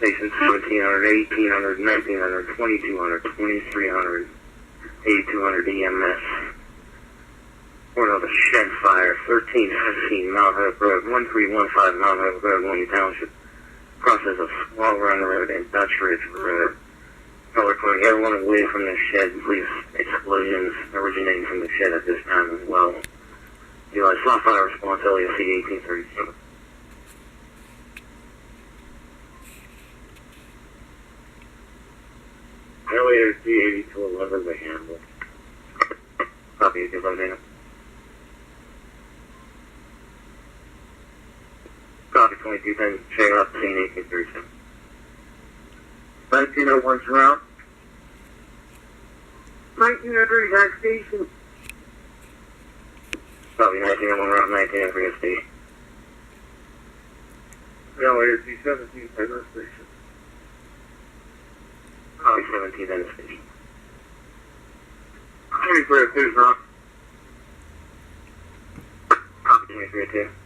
Station 1700, 1800, 1900, 2200, 2300, 8200 EMS. Report of a shed fire, 1315 Mount Hope Road, 1315 Mount Hope Road, William Township. Process of Small Run Road and Dutch Ridge Road. Color coding everyone away from the shed, please. Explosions originating from the shed at this time as well. Utilize soft fire response, LAC 1837. LAC 8211, the handle. Copy, good luck, Dana. Copy 2210, share up, scene 1837. 1901 surround. 1903 gas station. Copy 1901 route, 1903 gas station. LAC 17 Penn Station. Copy 17 Penn Station. 2302 route. Copy 2302.